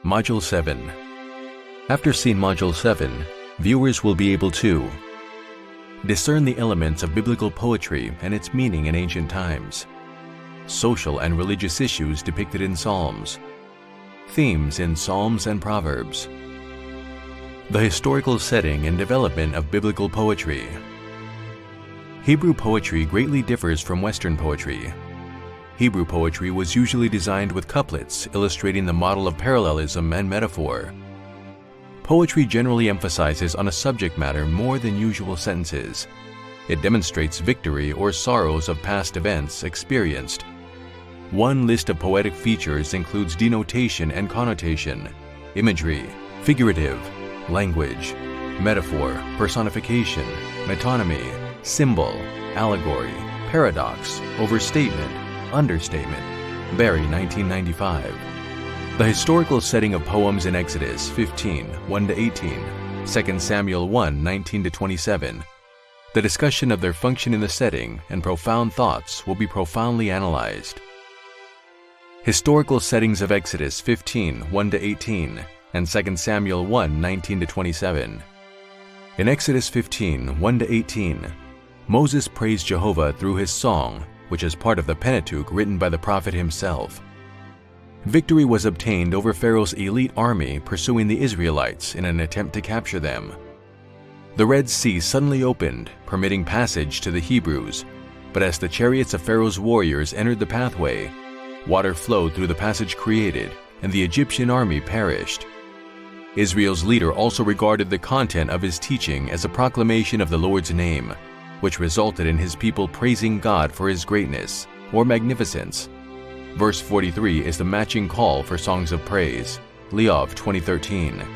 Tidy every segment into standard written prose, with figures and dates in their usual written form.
Module 7. After seeing Module 7, viewers will be able to discern the elements of biblical poetry and its meaning in ancient times, social and religious issues depicted in Psalms, themes in Psalms and Proverbs, the historical setting and development of biblical poetry. Hebrew poetry greatly differs from Western poetry. Hebrew poetry was usually designed with couplets illustrating the model of parallelism and metaphor. Poetry generally emphasizes on a subject matter more than usual sentences. It demonstrates victory or sorrows of past events experienced. One list of poetic features includes denotation and connotation, imagery, figurative, language, metaphor, personification, metonymy, symbol, allegory, paradox, overstatement, understatement. Berry, 1995. The historical setting of poems in Exodus 15, 1-18, 2 Samuel 1, 19-27. The discussion of their function in the setting and profound thoughts will be profoundly analyzed. Historical settings of Exodus 15, 1-18, and 2 Samuel 1, 19-27. In Exodus 15, 1-18, Moses praised Jehovah through his song, which is part of the Pentateuch written by the prophet himself. Victory was obtained over Pharaoh's elite army pursuing the Israelites in an attempt to capture them. The Red Sea suddenly opened, permitting passage to the Hebrews, but as the chariots of Pharaoh's warriors entered the pathway, water flowed through the passage created, and the Egyptian army perished. Israel's leader also regarded the content of his teaching as a proclamation of the Lord's name, which resulted in his people praising God for his greatness, or magnificence. Verse 43 is the matching call for songs of praise, Leov 2013.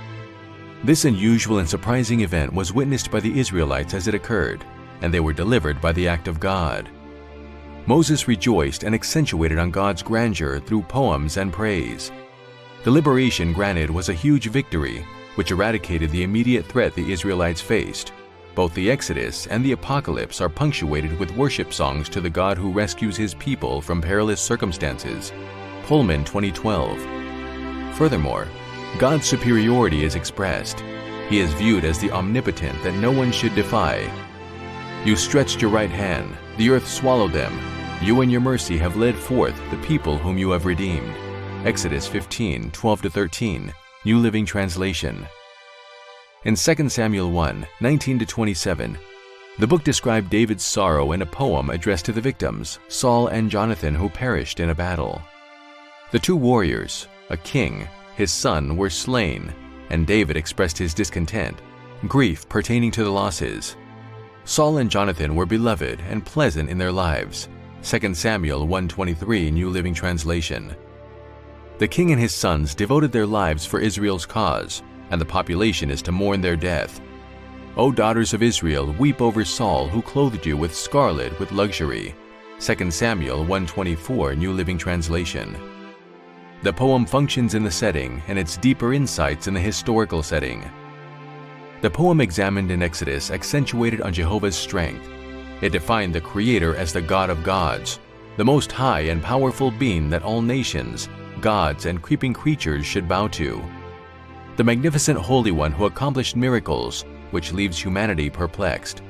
This unusual and surprising event was witnessed by the Israelites as it occurred, and they were delivered by the act of God. Moses rejoiced and accentuated on God's grandeur through poems and praise. The liberation granted was a huge victory, which eradicated the immediate threat the Israelites faced. Both the Exodus and the Apocalypse are punctuated with worship songs to the God who rescues his people from perilous circumstances. Pullman 2012. Furthermore, God's superiority is expressed. He is viewed as the omnipotent that no one should defy. You stretched your right hand, the earth swallowed them. You in your mercy have led forth the people whom you have redeemed. Exodus 15, 12-13, New Living Translation. In 2 Samuel 1, 19-27, the book described David's sorrow in a poem addressed to the victims, Saul and Jonathan, who perished in a battle. The two warriors, a king, his son, were slain, and David expressed his discontent, grief pertaining to the losses. Saul and Jonathan were beloved and pleasant in their lives. 2 Samuel 1:23, New Living Translation. The king and his sons devoted their lives for Israel's cause, and the population is to mourn their death. O daughters of Israel, weep over Saul, who clothed you with scarlet with luxury. 2 Samuel 1:24, New Living Translation. The poem functions in the setting and its deeper insights in the historical setting. The poem examined in Exodus accentuated on Jehovah's strength. It defined the Creator as the God of gods, the most high and powerful being that all nations, gods, and creeping creatures should bow to. The magnificent Holy One who accomplished miracles, which leaves humanity perplexed.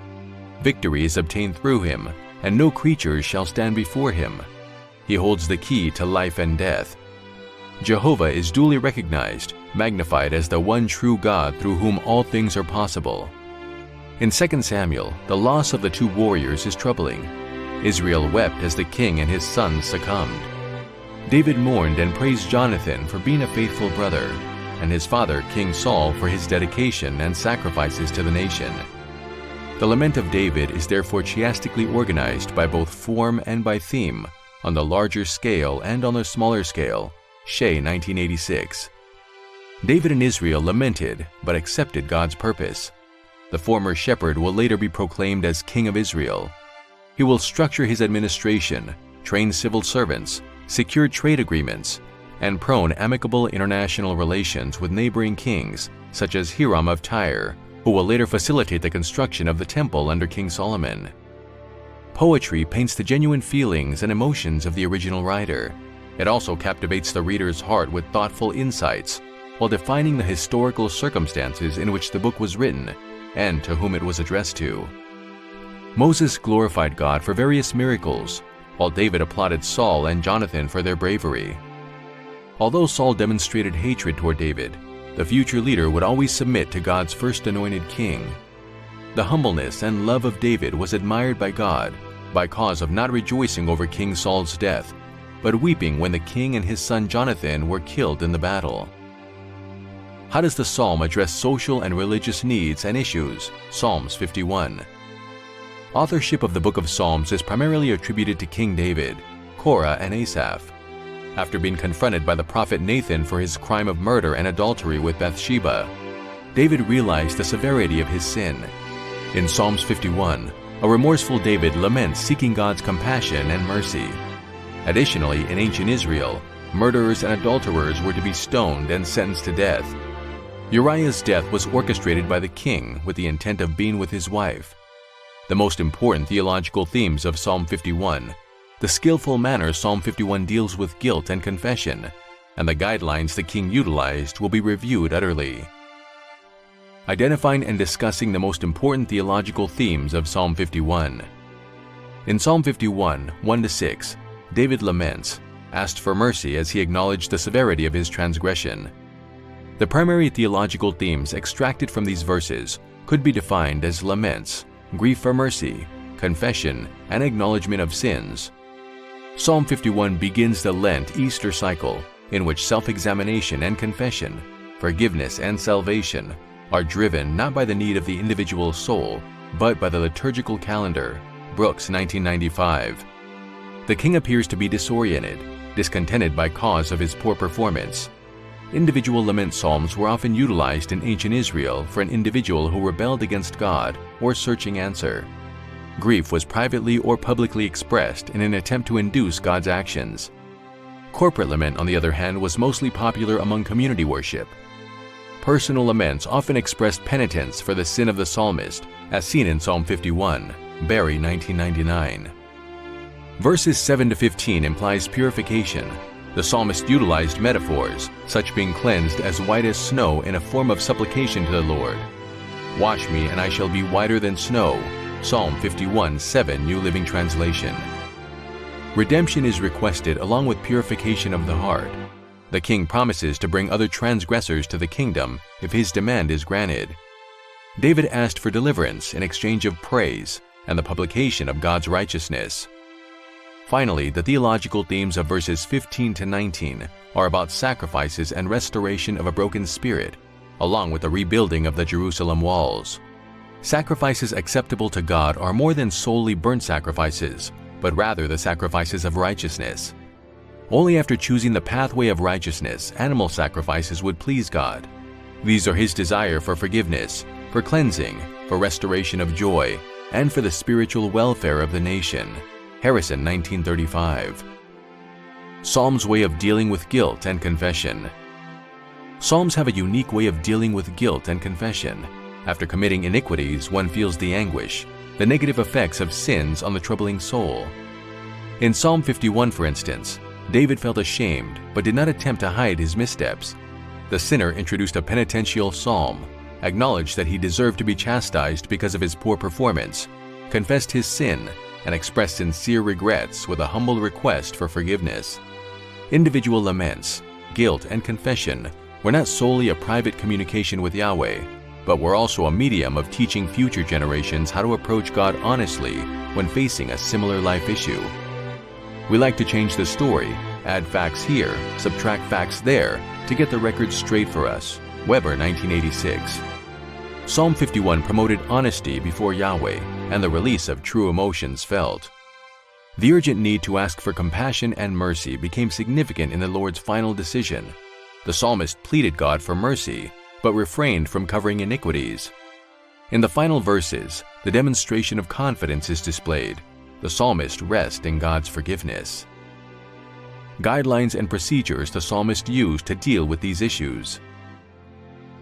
Victory is obtained through him, and no creature shall stand before him. He holds the key to life and death. Jehovah is duly recognized, magnified as the one true God through whom all things are possible. In 2 Samuel, the loss of the two warriors is troubling. Israel wept as the king and his sons succumbed. David mourned and praised Jonathan for being a faithful brother, and his father, King Saul, for his dedication and sacrifices to the nation. The Lament of David is therefore chiastically organized by both form and by theme, on the larger scale and on the smaller scale. Shea, 1986. David and Israel lamented, but accepted God's purpose. The former shepherd will later be proclaimed as King of Israel. He will structure his administration, train civil servants, secure trade agreements, and prone amicable international relations with neighboring kings, such as Hiram of Tyre, who will later facilitate the construction of the temple under King Solomon. Poetry paints the genuine feelings and emotions of the original writer. It also captivates the reader's heart with thoughtful insights, while defining the historical circumstances in which the book was written and to whom it was addressed to. Moses glorified God for various miracles, while David applauded Saul and Jonathan for their bravery. Although Saul demonstrated hatred toward David, the future leader would always submit to God's first anointed king. The humbleness and love of David was admired by God by cause of not rejoicing over King Saul's death, but weeping when the king and his son Jonathan were killed in the battle. How does the psalm address social and religious needs and issues? Psalms 51. Authorship of the book of Psalms is primarily attributed to King David, Korah, and Asaph. After being confronted by the prophet Nathan for his crime of murder and adultery with Bathsheba, David realized the severity of his sin. In Psalms 51, a remorseful David laments seeking God's compassion and mercy. Additionally, in ancient Israel, murderers and adulterers were to be stoned and sentenced to death. Uriah's death was orchestrated by the king with the intent of being with his wife. The most important theological themes of Psalm 51, the skillful manner Psalm 51 deals with guilt and confession, and the guidelines the king utilized will be reviewed utterly. Identifying and discussing the most important theological themes of Psalm 51. In Psalm 51, 1-6, David laments, asked for mercy as he acknowledged the severity of his transgression. The primary theological themes extracted from these verses could be defined as laments, grief for mercy, confession, and acknowledgement of sins. Psalm 51 begins the Lent Easter cycle, in which self-examination and confession, forgiveness and salvation are driven not by the need of the individual soul, but by the liturgical calendar. Brooks, 1995. The king appears to be disoriented, discontented by cause of his poor performance. Individual lament psalms were often utilized in ancient Israel for an individual who rebelled against God or searching answer. Grief was privately or publicly expressed in an attempt to induce God's actions. Corporate lament, on the other hand, was mostly popular among community worship. Personal laments often expressed penitence for the sin of the psalmist, as seen in Psalm 51, Barry, 1999. Verses 7-15 implies purification. The psalmist utilized metaphors, such being cleansed as white as snow in a form of supplication to the Lord. Wash me and I shall be whiter than snow. Psalm 51:7, New Living Translation. Redemption is requested along with purification of the heart. The king promises to bring other transgressors to the kingdom if his demand is granted. David asked for deliverance in exchange of praise and the publication of God's righteousness. Finally, the theological themes of verses 15-19 are about sacrifices and restoration of a broken spirit, along with the rebuilding of the Jerusalem walls. Sacrifices acceptable to God are more than solely burnt sacrifices, but rather the sacrifices of righteousness. Only after choosing the pathway of righteousness, animal sacrifices would please God. These are His desire for forgiveness, for cleansing, for restoration of joy, and for the spiritual welfare of the nation. Harrison, 1935. Psalms' way of dealing with guilt and confession. Psalms have a unique way of dealing with guilt and confession. After committing iniquities, one feels the anguish, the negative effects of sins on the troubling soul. In Psalm 51, for instance, David felt ashamed but did not attempt to hide his missteps. The sinner introduced a penitential psalm, acknowledged that he deserved to be chastised because of his poor performance, confessed his sin, and expressed sincere regrets with a humble request for forgiveness. Individual laments, guilt, and confession were not solely a private communication with Yahweh, but were also a medium of teaching future generations how to approach God honestly when facing a similar life issue. We like to change the story, add facts here, subtract facts there, to get the record straight for us. Weber, 1986. Psalm 51 promoted honesty before Yahweh and the release of true emotions felt. The urgent need to ask for compassion and mercy became significant in the Lord's final decision. The psalmist pleaded God for mercy, but refrained from covering iniquities. In the final verses, the demonstration of confidence is displayed. The psalmist rests in God's forgiveness. Guidelines and procedures the psalmist used to deal with these issues.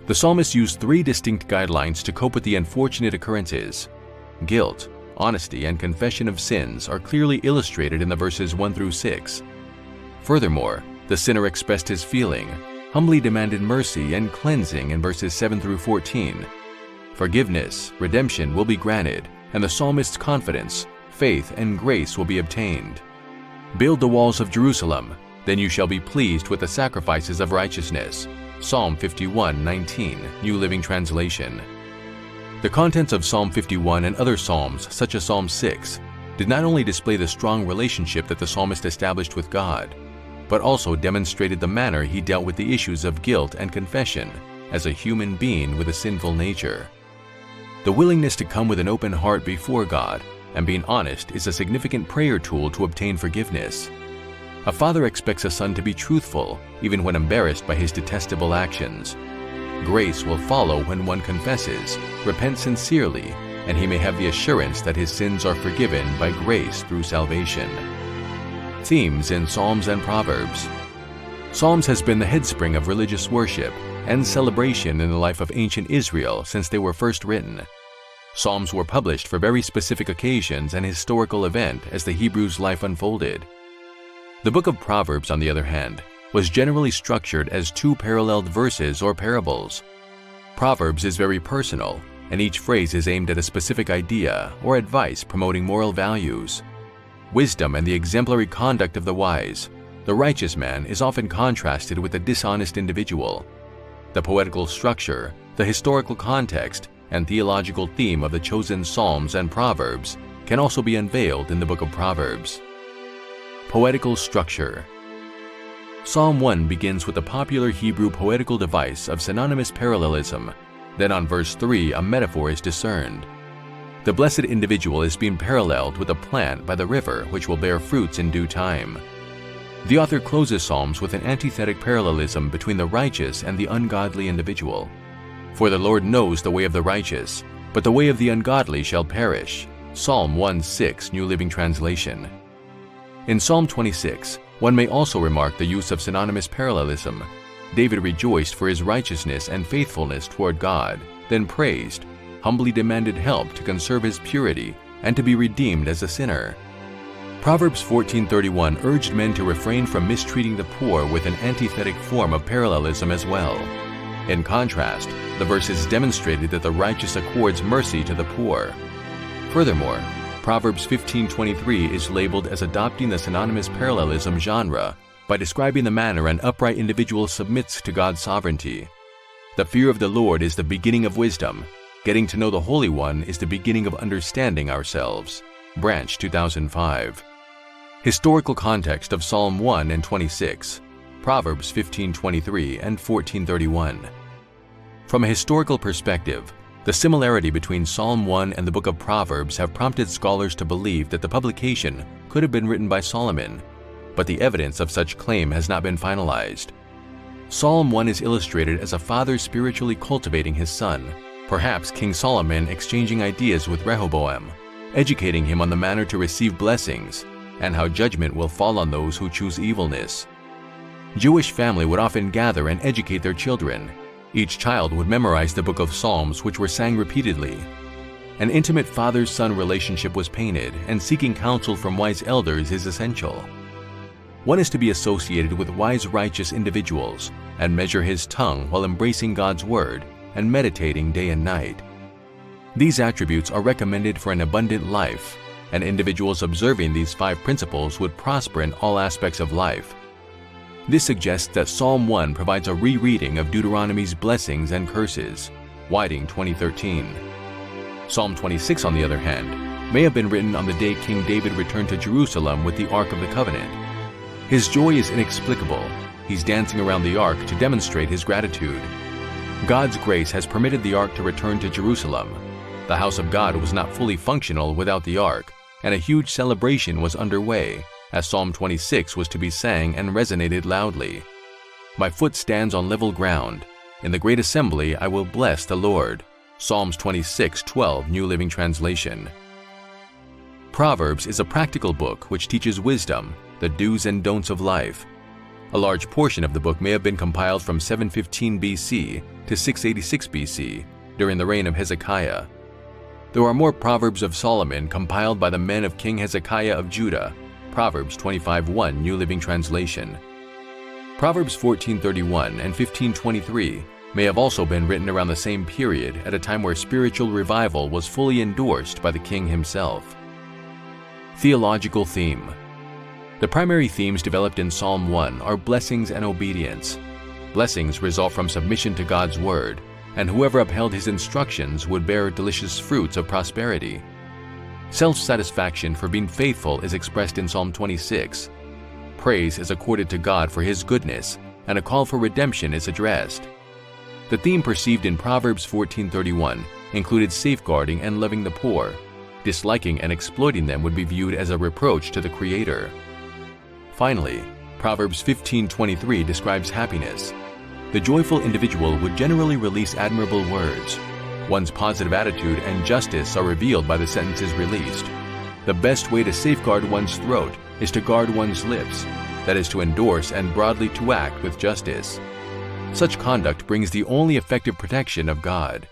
The psalmist used three distinct guidelines to cope with the unfortunate occurrences. Guilt, honesty, and confession of sins are clearly illustrated in the verses 1-6. Furthermore, the sinner expressed his feeling, humbly demanded mercy and cleansing in verses 7 through 14. Forgiveness, redemption will be granted, and the psalmist's confidence, faith, and grace will be obtained. Build the walls of Jerusalem, then you shall be pleased with the sacrifices of righteousness. Psalm 51:19, New Living Translation. The contents of Psalm 51 and other psalms, such as Psalm 6, did not only display the strong relationship that the psalmist established with God, but also demonstrated the manner he dealt with the issues of guilt and confession as a human being with a sinful nature. The willingness to come with an open heart before God and being honest is a significant prayer tool to obtain forgiveness. A father expects a son to be truthful, even when embarrassed by his detestable actions. Grace will follow when one confesses, repents sincerely, and he may have the assurance that his sins are forgiven by grace through salvation. Themes in Psalms and Proverbs. Psalms has been the headspring of religious worship and celebration in the life of ancient Israel since they were first written. Psalms were published for very specific occasions and historical event as the Hebrews' life unfolded. The book of Proverbs, on the other hand, was generally structured as two paralleled verses or parables. Proverbs is very personal, and each phrase is aimed at a specific idea or advice promoting moral values. Wisdom and the exemplary conduct of the wise, the righteous man is often contrasted with the dishonest individual. The poetical structure, the historical context, and theological theme of the chosen Psalms and Proverbs can also be unveiled in the book of Proverbs. Poetical structure. Psalm 1 begins with the popular Hebrew poetical device of synonymous parallelism. Then on verse 3, a metaphor is discerned. The blessed individual is being paralleled with a plant by the river which will bear fruits in due time. The author closes Psalms with an antithetic parallelism between the righteous and the ungodly individual. For the Lord knows the way of the righteous, but the way of the ungodly shall perish. Psalm 1:6, New Living Translation. In Psalm 26, one may also remark the use of synonymous parallelism. David rejoiced for his righteousness and faithfulness toward God, then praised, humbly demanded help to conserve his purity and to be redeemed as a sinner. Proverbs 14:31 urged men to refrain from mistreating the poor with an antithetic form of parallelism as well. In contrast, the verses demonstrated that the righteous accords mercy to the poor. Furthermore, Proverbs 15:23 is labeled as adopting the synonymous parallelism genre by describing the manner an upright individual submits to God's sovereignty. The fear of the Lord is the beginning of wisdom. Getting to know the Holy One is the beginning of understanding ourselves. Branch 2005. Historical context of Psalm 1 and 26, Proverbs 15:23 and 14:31. From a historical perspective, the similarity between Psalm 1 and the book of Proverbs have prompted scholars to believe that the publication could have been written by Solomon, but the evidence of such claim has not been finalized. Psalm 1 is illustrated as a father spiritually cultivating his son, perhaps King Solomon exchanging ideas with Rehoboam, educating him on the manner to receive blessings, and how judgment will fall on those who choose evilness. Jewish family would often gather and educate their children. Each child would memorize the book of Psalms, which were sang repeatedly. An intimate father-son relationship was painted, and seeking counsel from wise elders is essential. One is to be associated with wise, righteous individuals and measure his tongue while embracing God's word and meditating day and night. These attributes are recommended for an abundant life, and individuals observing these 5 principles would prosper in all aspects of life. This suggests that Psalm 1 provides a rereading of Deuteronomy's blessings and curses. Whiting 2013. Psalm 26, on the other hand, may have been written on the day King David returned to Jerusalem with the Ark of the Covenant. His joy is inexplicable. He's dancing around the Ark to demonstrate his gratitude. God's grace has permitted the Ark to return to Jerusalem. The house of God was not fully functional without the Ark, and a huge celebration was underway, as Psalm 26 was to be sang and resonated loudly. My foot stands on level ground. In the great assembly I will bless the Lord. Psalms 26:12, New Living Translation. Proverbs is a practical book which teaches wisdom, the do's and don'ts of life. A large portion of the book may have been compiled from 715 BC to 686 BC, during the reign of Hezekiah. There are more Proverbs of Solomon compiled by the men of King Hezekiah of Judah, Proverbs 25:1, New Living Translation. Proverbs 14:31 and 15:23 may have also been written around the same period at a time where spiritual revival was fully endorsed by the king himself. Theological theme. The primary themes developed in Psalm 1 are blessings and obedience. Blessings result from submission to God's word, and whoever upheld his instructions would bear delicious fruits of prosperity. Self-satisfaction for being faithful is expressed in Psalm 26. Praise is accorded to God for his goodness, and a call for redemption is addressed. The theme perceived in Proverbs 14:31 included safeguarding and loving the poor. Disliking and exploiting them would be viewed as a reproach to the Creator. Finally, Proverbs 15:23 describes happiness. The joyful individual would generally release admirable words. One's positive attitude and justice are revealed by the sentences released. The best way to safeguard one's throat is to guard one's lips, that is to endorse and broadly to act with justice. Such conduct brings the only effective protection of God.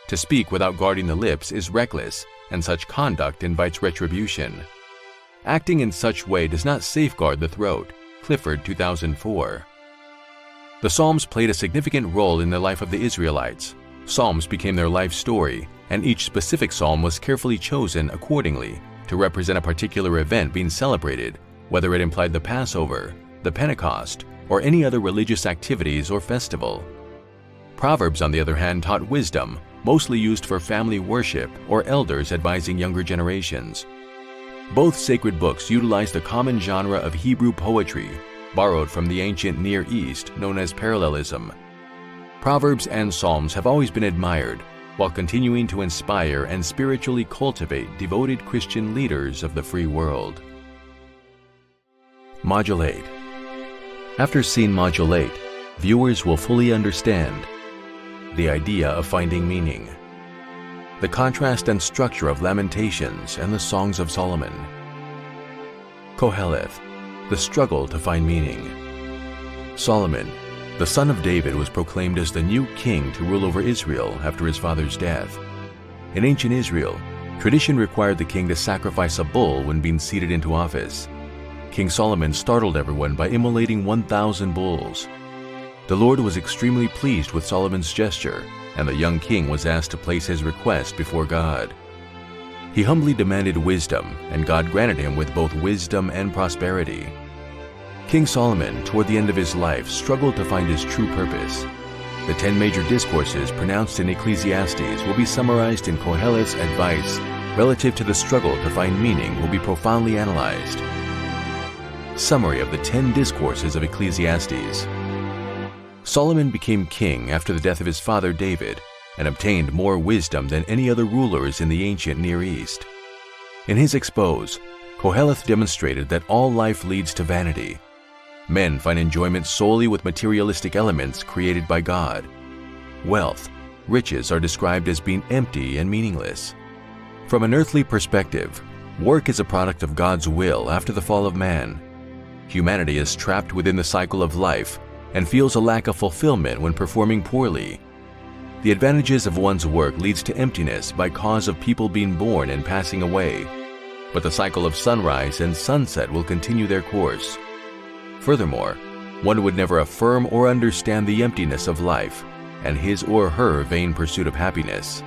To speak without guarding the lips is reckless, and such conduct invites retribution. Acting in such way does not safeguard the throat. Clifford, 2004. The Psalms played a significant role in the life of the Israelites. Psalms became their life story, and each specific psalm was carefully chosen accordingly to represent a particular event being celebrated, whether it implied the Passover, the Pentecost, or any other religious activities or festival. Proverbs, on the other hand, taught wisdom, mostly used for family worship or elders advising younger generations. Both sacred books utilize the common genre of Hebrew poetry, borrowed from the ancient Near East, known as parallelism. Proverbs and Psalms have always been admired, while continuing to inspire and spiritually cultivate devoted Christian leaders of the free world. Module 8. After seeing Module 8, viewers will fully understand the idea of finding meaning, the contrast and structure of Lamentations and the Songs of Solomon, Koheleth, the struggle to find meaning. Solomon, the son of David, was proclaimed as the new king to rule over Israel after his father's death. In ancient Israel, tradition required the king to sacrifice a bull when being seated into office. King Solomon startled everyone by immolating 1,000 bulls. The Lord was extremely pleased with Solomon's gesture, and the young king was asked to place his request before God. He humbly demanded wisdom, and God granted him with both wisdom and prosperity. King Solomon, toward the end of his life, struggled to find his true purpose. The 10 major discourses pronounced in Ecclesiastes will be summarized in Koheleth's advice relative to the struggle to find meaning will be profoundly analyzed. Summary of the 10 discourses of Ecclesiastes. Solomon became king after the death of his father David and obtained more wisdom than any other rulers in the ancient Near East. In his expose, Koheleth demonstrated that all life leads to vanity. Men find enjoyment solely with materialistic elements created by God. Wealth, riches are described as being empty and meaningless. From an earthly perspective, work is a product of God's will after the fall of man. Humanity is trapped within the cycle of life and feels a lack of fulfillment when performing poorly. The advantages of one's work leads to emptiness by cause of people being born and passing away, but the cycle of sunrise and sunset will continue their course. Furthermore, one would never affirm or understand the emptiness of life and his or her vain pursuit of happiness.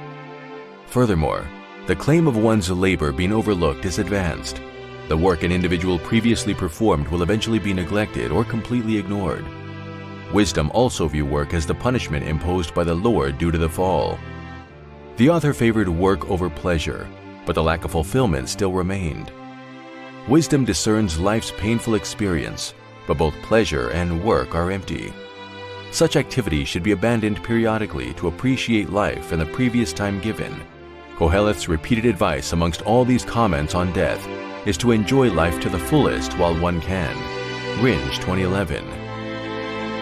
Furthermore, the claim of one's labor being overlooked is advanced. The work an individual previously performed will eventually be neglected or completely ignored. Wisdom also view work as the punishment imposed by the Lord due to the fall. The author favored work over pleasure, but the lack of fulfillment still remained. Wisdom discerns life's painful experience, but both pleasure and work are empty. Such activity should be abandoned periodically to appreciate life and the previous time given. Koheleth's repeated advice amongst all these comments on death is to enjoy life to the fullest while one can. Ringe, 2011.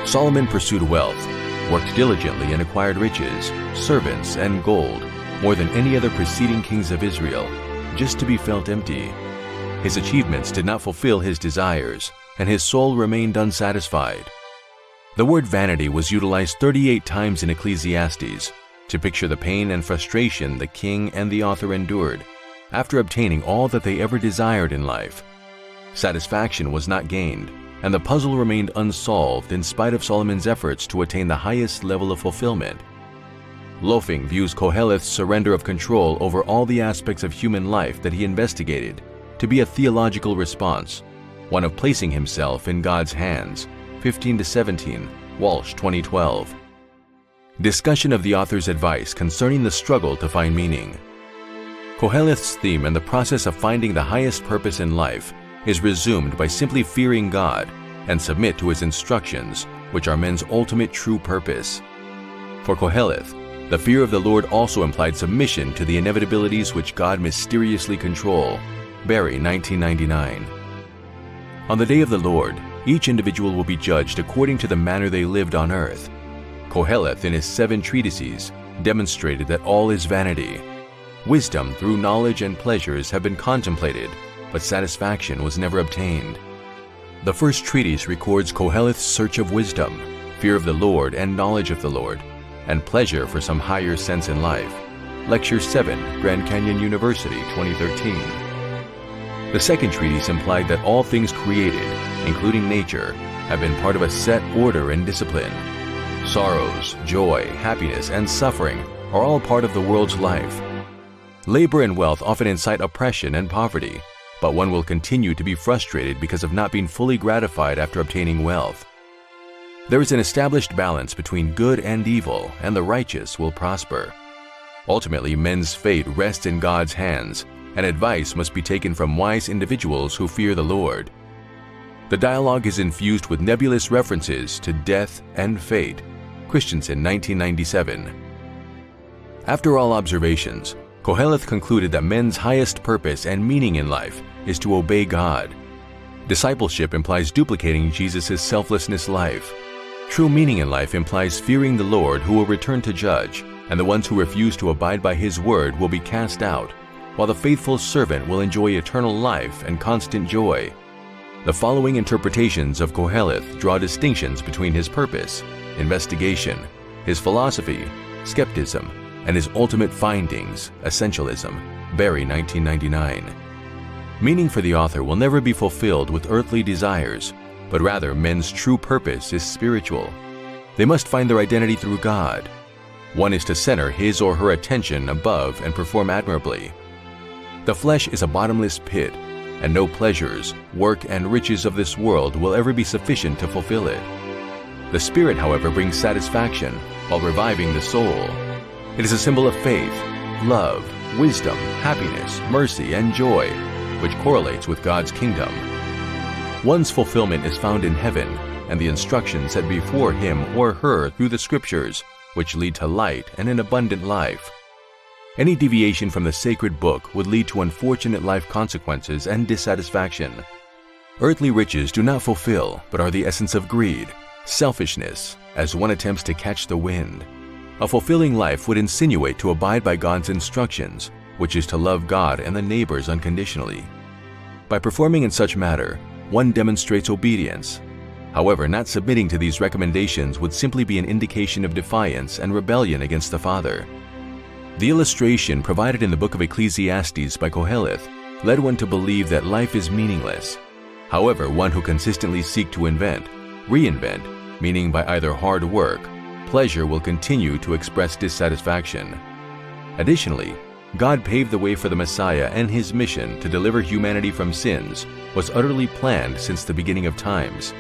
Solomon pursued wealth, worked diligently and acquired riches, servants, and gold, more than any other preceding kings of Israel, just to be felt empty. His achievements did not fulfill his desires, and his soul remained unsatisfied. The word vanity was utilized 38 times in Ecclesiastes to picture the pain and frustration the king and the author endured after obtaining all that they ever desired in life. Satisfaction was not gained, and the puzzle remained unsolved in spite of Solomon's efforts to attain the highest level of fulfillment. Loefing views Koheleth's surrender of control over all the aspects of human life that he investigated to be a theological response, one of placing himself in God's hands. 15-17, Walsh 2012. Discussion of the author's advice concerning the struggle to find meaning. Koheleth's theme in the process of finding the highest purpose in life is resumed by simply fearing God and submit to his instructions, which are men's ultimate true purpose. For Koheleth, the fear of the Lord also implied submission to the inevitabilities which God mysteriously control. Barry, 1999. On the day of the Lord, each individual will be judged according to the manner they lived on earth. Koheleth, in his 7 treatises, demonstrated that all is vanity. Wisdom through knowledge and pleasures have been contemplated, but satisfaction was never obtained. The first treatise records Koheleth's search of wisdom, fear of the Lord and knowledge of the Lord, and pleasure for some higher sense in life. Lecture 7, Grand Canyon University, 2013. The second treatise implied that all things created, including nature, have been part of a set order and discipline. Sorrows, joy, happiness, and suffering are all part of the world's life. Labor and wealth often incite oppression and poverty, but one will continue to be frustrated because of not being fully gratified after obtaining wealth. There is an established balance between good and evil, and the righteous will prosper. Ultimately, men's fate rests in God's hands, and advice must be taken from wise individuals who fear the Lord. The dialogue is infused with nebulous references to death and fate. Christensen, 1997. After all observations, Koheleth concluded that men's highest purpose and meaning in life is to obey God. Discipleship implies duplicating Jesus' selflessness life. True meaning in life implies fearing the Lord, who will return to judge, and the ones who refuse to abide by his word will be cast out, while the faithful servant will enjoy eternal life and constant joy. The following interpretations of Koheleth draw distinctions between his purpose, investigation, his philosophy, skepticism, and his ultimate findings, essentialism. Barry, 1999. Meaning for the author will never be fulfilled with earthly desires, but rather men's true purpose is spiritual. They must find their identity through God. One is to center his or her attention above and perform admirably. The flesh is a bottomless pit, and no pleasures, work, and riches of this world will ever be sufficient to fulfill it. The Spirit, however, brings satisfaction while reviving the soul. It is a symbol of faith, love, wisdom, happiness, mercy, and joy, which correlates with God's kingdom. One's fulfillment is found in heaven, and the instructions set before him or her through the Scriptures, which lead to light and an abundant life. Any deviation from the sacred book would lead to unfortunate life consequences and dissatisfaction. Earthly riches do not fulfill, but are the essence of greed, selfishness, as one attempts to catch the wind. A fulfilling life would insinuate to abide by God's instructions, which is to love God and the neighbors unconditionally. By performing in such manner, one demonstrates obedience. However, not submitting to these recommendations would simply be an indication of defiance and rebellion against the Father. The illustration provided in the book of Ecclesiastes by Koheleth led one to believe that life is meaningless. However, one who consistently seeks to reinvent, meaning by either hard work, pleasure will continue to express dissatisfaction. Additionally, God paved the way for the Messiah, and his mission to deliver humanity from sins was utterly planned since the beginning of times.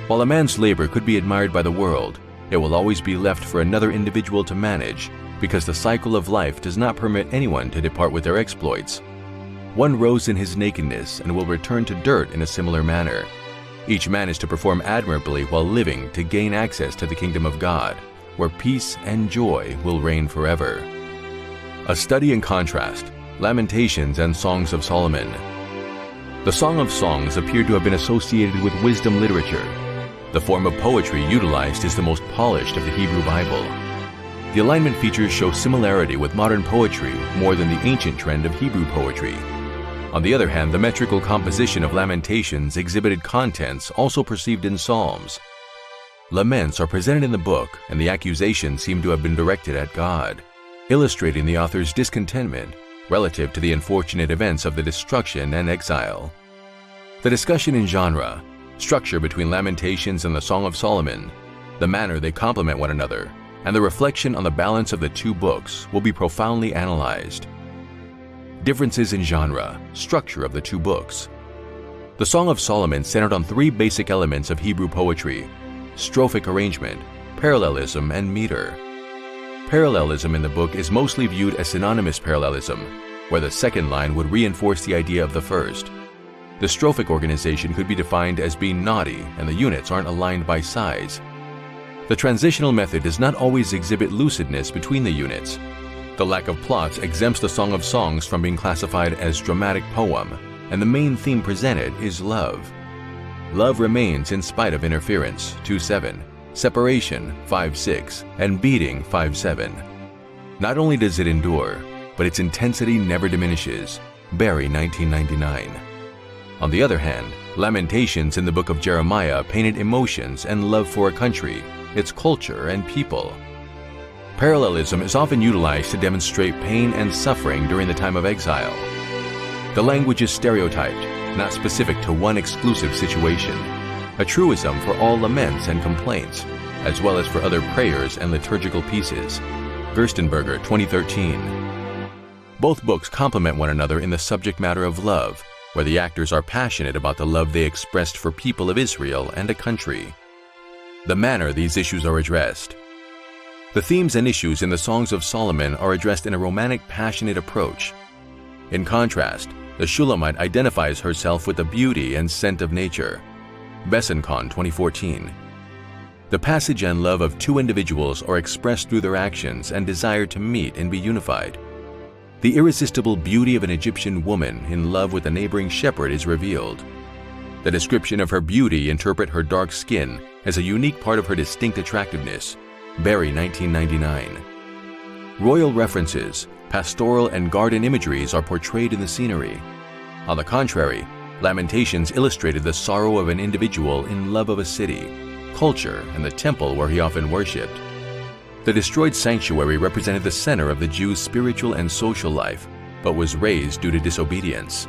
While a man's labor could be admired by the world, it will always be left for another individual to manage, because the cycle of life does not permit anyone to depart with their exploits. One rose in his nakedness and will return to dirt in a similar manner. Each man is to perform admirably while living to gain access to the kingdom of God, where peace and joy will reign forever. A study in contrast, Lamentations and Songs of Solomon. The Song of Songs appeared to have been associated with wisdom literature. The form of poetry utilized is the most polished of the Hebrew Bible. The alignment features show similarity with modern poetry more than the ancient trend of Hebrew poetry. On the other hand, the metrical composition of Lamentations exhibited contents also perceived in Psalms. Laments are presented in the book, and the accusations seem to have been directed at God, illustrating the author's discontentment relative to the unfortunate events of the destruction and exile. The discussion in genre, structure between Lamentations and the Song of Solomon, the manner they complement one another, and the reflection on the balance of the two books will be profoundly analyzed. Differences in genre, structure of the two books. The Song of Solomon centered on three basic elements of Hebrew poetry: strophic arrangement, parallelism, and meter. Parallelism in the book is mostly viewed as synonymous parallelism, where the second line would reinforce the idea of the first. The strophic organization could be defined as being knotty, and the units aren't aligned by size. The transitional method does not always exhibit lucidness between the units. The lack of plots exempts the Song of Songs from being classified as dramatic poem, and the main theme presented is love. Love remains in spite of interference, 2:7, separation, 5:6, and beating, 5:7. Not only does it endure, but its intensity never diminishes, Barry, 1999. On the other hand, Lamentations in the book of Jeremiah painted emotions and love for a country, its culture, and people. Parallelism is often utilized to demonstrate pain and suffering during the time of exile. The language is stereotyped, not specific to one exclusive situation, a truism for all laments and complaints, as well as for other prayers and liturgical pieces. Gerstenberger, 2013. Both books complement one another in the subject matter of love, where the actors are passionate about the love they expressed for people of Israel and a country. The manner these issues are addressed. The themes and issues in the Songs of Solomon are addressed in a romantic, passionate approach. In contrast, the Shulamite identifies herself with the beauty and scent of nature. Besancon, 2014. The passage and love of two individuals are expressed through their actions and desire to meet and be unified. The irresistible beauty of an Egyptian woman in love with a neighboring shepherd is revealed. The description of her beauty interpret her dark skin as a unique part of her distinct attractiveness. Barry, 1999. Royal references, pastoral and garden imageries are portrayed in the scenery. On the contrary, Lamentations illustrated the sorrow of an individual in love of a city, culture, and the temple where he often worshipped. The destroyed sanctuary represented the center of the Jews' spiritual and social life, but was razed due to disobedience.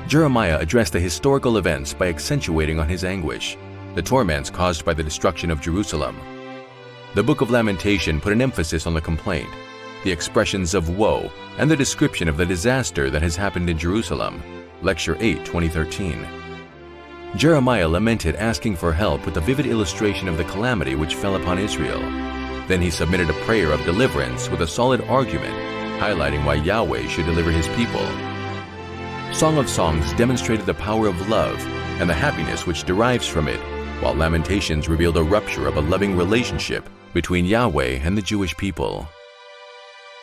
Jeremiah addressed the historical events by accentuating on his anguish, the torments caused by the destruction of Jerusalem. The Book of Lamentation put an emphasis on the complaint, the expressions of woe, and the description of the disaster that has happened in Jerusalem. Lecture 8, 2013. Jeremiah lamented asking for help with a vivid illustration of the calamity which fell upon Israel. Then he submitted a prayer of deliverance with a solid argument, highlighting why Yahweh should deliver his people. Song of Songs demonstrated the power of love and the happiness which derives from it, while Lamentations revealed a rupture of a loving relationship between Yahweh and the Jewish people.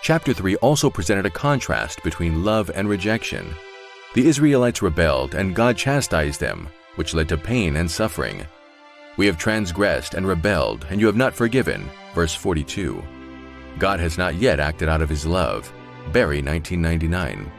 Chapter 3 also presented a contrast between love and rejection. The Israelites rebelled and God chastised them, which led to pain and suffering. We have transgressed and rebelled, and you have not forgiven, verse 42. God has not yet acted out of his love, Barry, 1999.